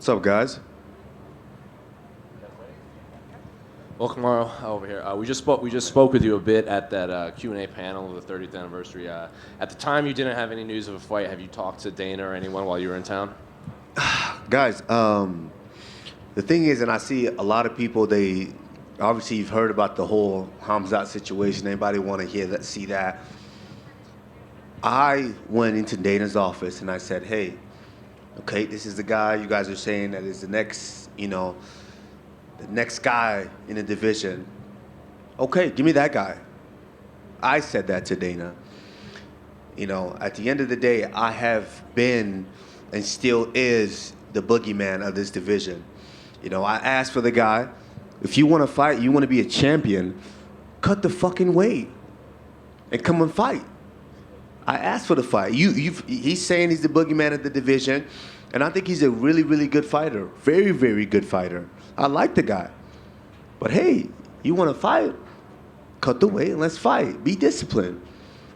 What's up, guys? Well, Kamaru, over here. We just spoke with you a bit at that Q&A panel of the 30th anniversary. At the time, you didn't have any news of a fight. Have you talked to Dana or anyone while you were in town? Guys, the thing is, and I see a lot of people, they obviously you've heard about the whole Khamzat situation. Anybody want to hear that, see that? I went into Dana's office and I said, hey, okay, this is the guy you guys are saying that is the next, the next guy in the division. Okay, give me that guy. I said that to Dana. At the end of the day, I have been and still is the boogeyman of this division. I asked for the guy. If you want to fight, you want to be a champion, cut the fucking weight and come and fight. I asked for the fight. He's saying he's the boogeyman of the division, and I think he's a really, really good fighter. Very, very good fighter. I like the guy. But hey, you want to fight? Cut the weight and let's fight. Be disciplined.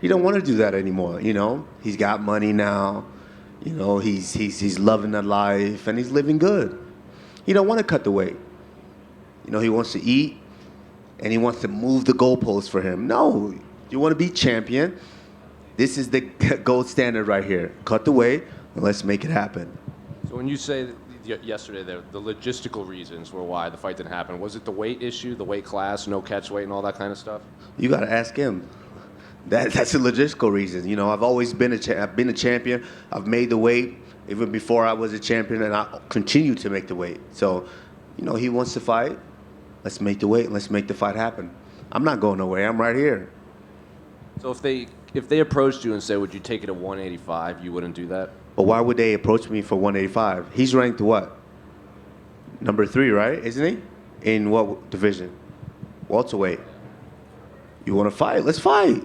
He don't want to do that anymore. He's got money now. He's loving the life and he's living good. He don't want to cut the weight. He wants to eat and he wants to move the goalposts for him. No, you want to be champion. This is the gold standard right here. Cut the weight and let's make it happen. So when you say that yesterday the logistical reasons were why the fight didn't happen, was it the weight issue, the weight class, no catch weight and all that kind of stuff? You got to ask him. That's a logistical reason. I've always been I've been a champion. I've made the weight even before I was a champion, and I continue to make the weight. So, he wants to fight. Let's make the weight and let's make the fight happen. I'm not going nowhere. I'm right here. So if they approached you and said, would you take it at 185, you wouldn't do that? But why would they approach me for 185? He's ranked what? Number 3, right? Isn't he? In what division? Welterweight. You want to fight? Let's fight.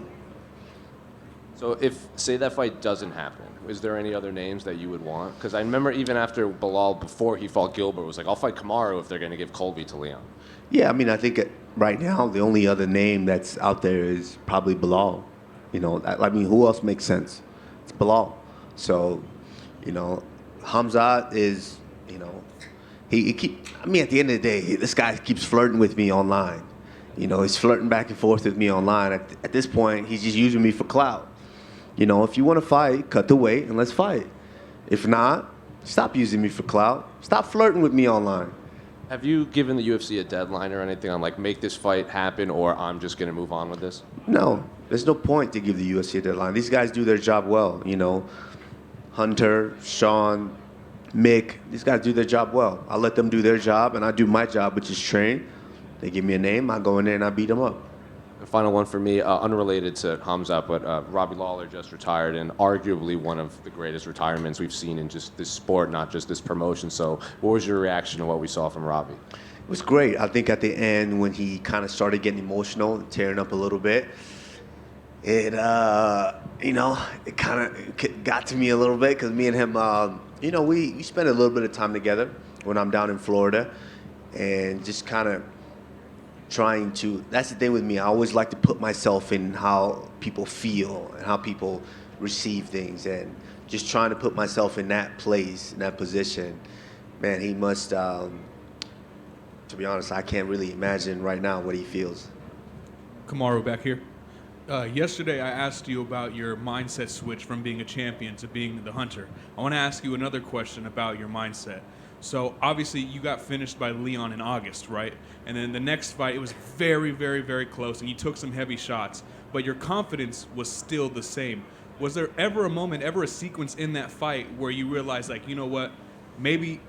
So if, say that fight doesn't happen, is there any other names that you would want? Because I remember even after Bilal, before he fought Gilbert, was like, I'll fight Kamaru if they're going to give Colby to Leon. Yeah, I think right now the only other name that's out there is probably Bilal. Who else makes sense? It's Bilal. So, Khamzat is, he at the end of the day, this guy keeps flirting with me online. He's flirting back and forth with me online. At this point, he's just using me for clout. If you want to fight, cut the weight and let's fight. If not, stop using me for clout. Stop flirting with me online. Have you given the UFC a deadline or anything on make this fight happen or I'm just going to move on with this? No, there's no point to give the UFC a deadline. These guys do their job well. Hunter, Sean, Mick, these guys do their job well. I let them do their job and I do my job, which is train. They give me a name, I go in there and I beat them up. The final one for me, unrelated to Khamzat, but Robbie Lawler just retired, and arguably one of the greatest retirements we've seen in just this sport, not just this promotion. So what was your reaction to what we saw from Robbie? It was great. I think at the end when he kind of started getting emotional, tearing up a little bit, it kind of got to me a little bit because me and him, we spent a little bit of time together when I'm down in Florida and just kind of trying to, that's the thing with me, I always like to put myself in how people feel and how people receive things, and just trying to put myself in that place, in that position. Man, he must, to be honest, I can't really imagine right now what he feels. Kamaru back here. Yesterday I asked you about your mindset switch from being a champion to being the hunter. I want to ask you another question about your mindset. So obviously you got finished by Leon in August, right? And then the next fight, it was very, very, very close, and you took some heavy shots, but your confidence was still the same. Was there ever a moment, ever a sequence in that fight where you realized, you know what, maybe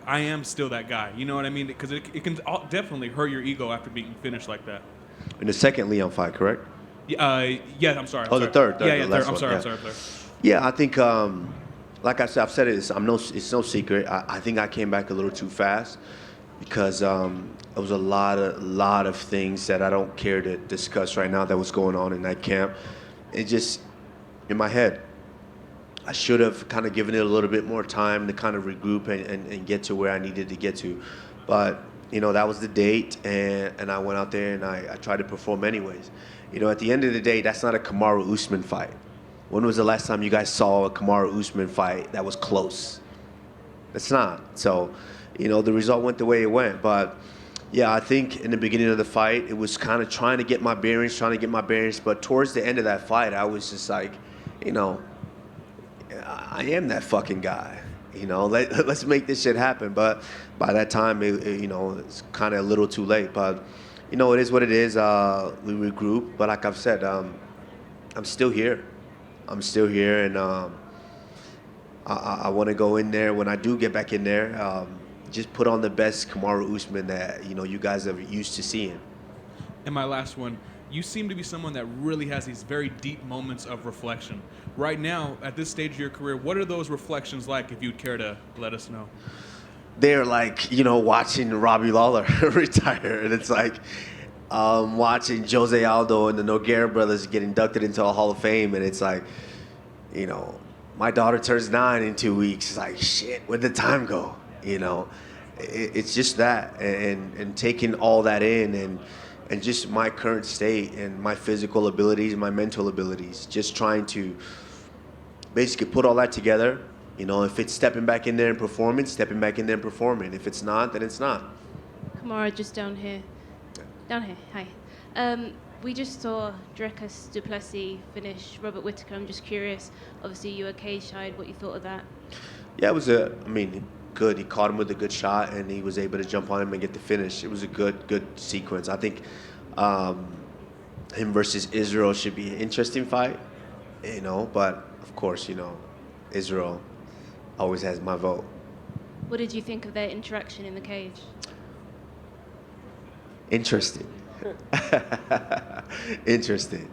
I am still that guy, you know what I mean? Because it can definitely hurt your ego after being finished like that. In the second Leon fight, correct? Yeah, I'm sorry. The third. Yeah, the third. I'm sorry. Yeah, I think, like I said, I've said it's no secret. I think I came back a little too fast because there was a lot of things that I don't care to discuss right now that was going on in that camp. It just, in my head, I should have kind of given it a little bit more time to kind of regroup and get to where I needed to get to. But, that was the date, and I went out there and I tried to perform anyways. At the end of the day, that's not a Kamaru Usman fight. When was the last time you guys saw a Kamaru Usman fight that was close? It's not. So, the result went the way it went. But yeah, I think in the beginning of the fight, it was kind of trying to get my bearings. But towards the end of that fight, I was just like, I am that fucking guy. Let's make this shit happen. But by that time, it's kind of a little too late. But, it is what it is. We regroup. But like I've said, I'm still here. And I want to go in there. When I do get back in there, just put on the best Kamaru Usman that, you guys are used to seeing. And my last one, you seem to be someone that really has these very deep moments of reflection. Right now, at this stage of your career, what are those reflections like, if you'd care to let us know? They're like, watching Robbie Lawler retire. And it's like watching Jose Aldo and the Nogueira brothers get inducted into a Hall of Fame. And it's like, my daughter turns 9 in 2 weeks. It's like, shit, where'd the time go? It's just that. And taking all that in and just my current state and my physical abilities, my mental abilities, just trying to basically put all that together. If it's stepping back in there and performing, stepping back in there and performing. If it's not, then it's not. Kamaru, just down here. Down here, hi. We just saw Dricus du Plessis finish Robert Whittaker. I'm just curious, obviously you were cage-side, what you thought of that? Yeah, it was good. He caught him with a good shot, and he was able to jump on him and get the finish. It was a good sequence. I think him versus Israel should be an interesting fight, but of course, Israel always has my vote. What did you think of their interaction in the cage? Interesting. Interesting.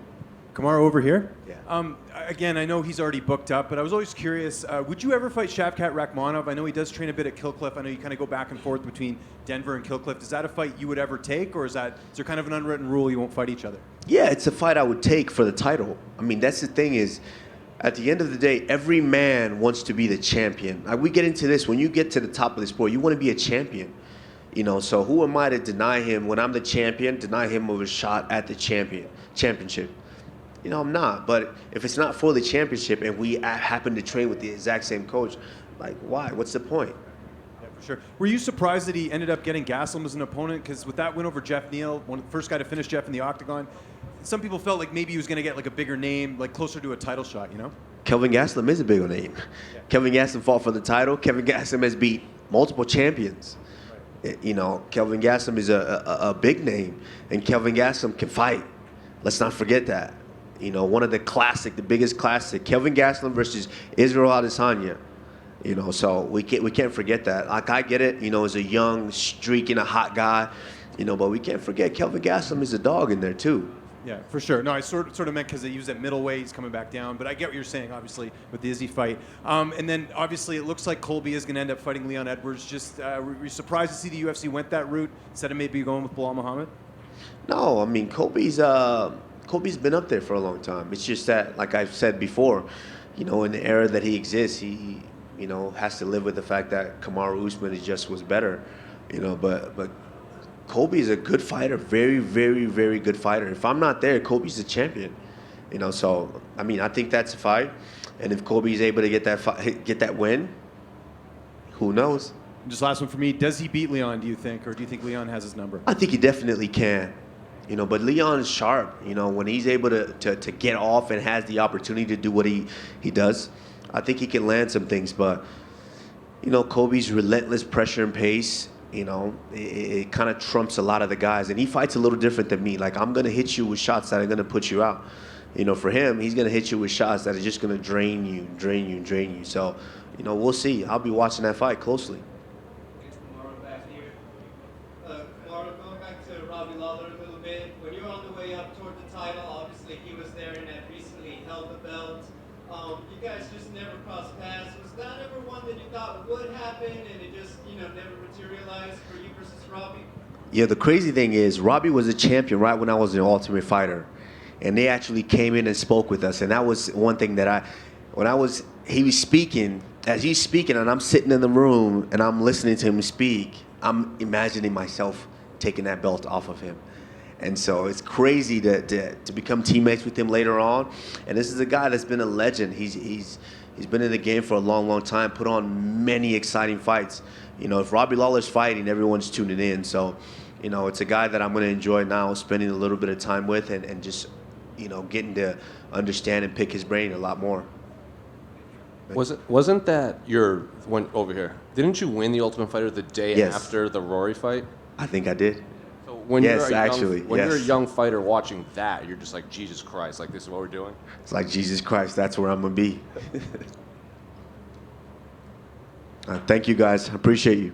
Kamaru over here. Yeah. Again, I know he's already booked up, but I was always curious, would you ever fight Shavkat Rakhmonov? I know he does train a bit at Kill Cliff. I know you kind of go back and forth between Denver and Kill Cliff. Is that a fight you would ever take, or is there kind of an unwritten rule you won't fight each other? Yeah, it's a fight I would take for the title. That's the thing is, at the end of the day, every man wants to be the champion. We get into this, when you get to the top of the sport, you want to be a champion. So who am I to deny him when I'm the champion, deny him of a shot at the championship? I'm not. But if it's not for the championship and we happen to train with the exact same coach, like, why? What's the point? Yeah, for sure. Were you surprised that he ended up getting Gastelum as an opponent? Because with that win over Jeff Neal, the first guy to finish Jeff in the octagon, some people felt like maybe he was going to get like a bigger name, like closer to a title shot, Kelvin Gastelum is a bigger name. Yeah. Kelvin Gastelum fought for the title. Kelvin Gastelum has beat multiple champions. Right. Kelvin Gastelum is a big name, and Kelvin Gastelum can fight. Let's not forget that. One of the biggest classic, Kelvin Gastelum versus Israel Adesanya. So we can't forget that. Like, I get it, as a young, streaking, a hot guy, but we can't forget Kelvin Gastelum is a dog in there too. Yeah, for sure. No, I sort of meant because he was at middleweight, he's coming back down. But I get what you're saying, obviously, with the Izzy fight. And then, obviously, it looks like Colby is going to end up fighting Leon Edwards. Just, were you surprised to see the UFC went that route instead of maybe going with Bilal Muhammad? No, Colby's been up there for a long time. It's just that, like I've said before, in the era that he exists, he has to live with the fact that Kamaru Usman was better, but Colby's a good fighter, very, very, very good fighter. If I'm not there, Colby's the champion, so, I think that's a fight, and if Colby's able to get that win, who knows? Just last one for me, does he beat Leon, do you think, or do you think Leon has his number? I think he definitely can. But Leon is sharp. When he's able to get off and has the opportunity to do what he does, I think he can land some things. But, Colby's relentless pressure and pace, it kind of trumps a lot of the guys. And he fights a little different than me. Like, I'm going to hit you with shots that are going to put you out. For him, he's going to hit you with shots that are just going to drain you. So, we'll see. I'll be watching that fight closely. Robbie Lawler a little bit. When you're on the way up toward the title, obviously he was there and had recently held the belt. You guys just never crossed paths. Was that ever one that you thought would happen and it just, never materialized for you versus Robbie? Yeah, the crazy thing is Robbie was a champion right when I was an Ultimate Fighter. And they actually came in and spoke with us. And that was one thing that he was speaking, as he's speaking and I'm sitting in the room and I'm listening to him speak, I'm imagining myself taking that belt off of him. And so it's crazy to become teammates with him later on. And this is a guy that's been a legend. He's He's been in the game for a long, long time, put on many exciting fights. You know, if Robbie Lawler's fighting, everyone's tuning in. So, you know, it's a guy that I'm going to enjoy now, spending a little bit of time with and just, you know, getting to understand and pick his brain a lot more. Wasn't that over here? Didn't you win the Ultimate Fighter the day Yes. after the Rory fight? I think I did. So when Yes, you're a yes. young fighter watching that, you're just like, Jesus Christ, like this is what we're doing. It's like, Jesus Christ, that's where I'm going to be. Thank you, guys. I appreciate you.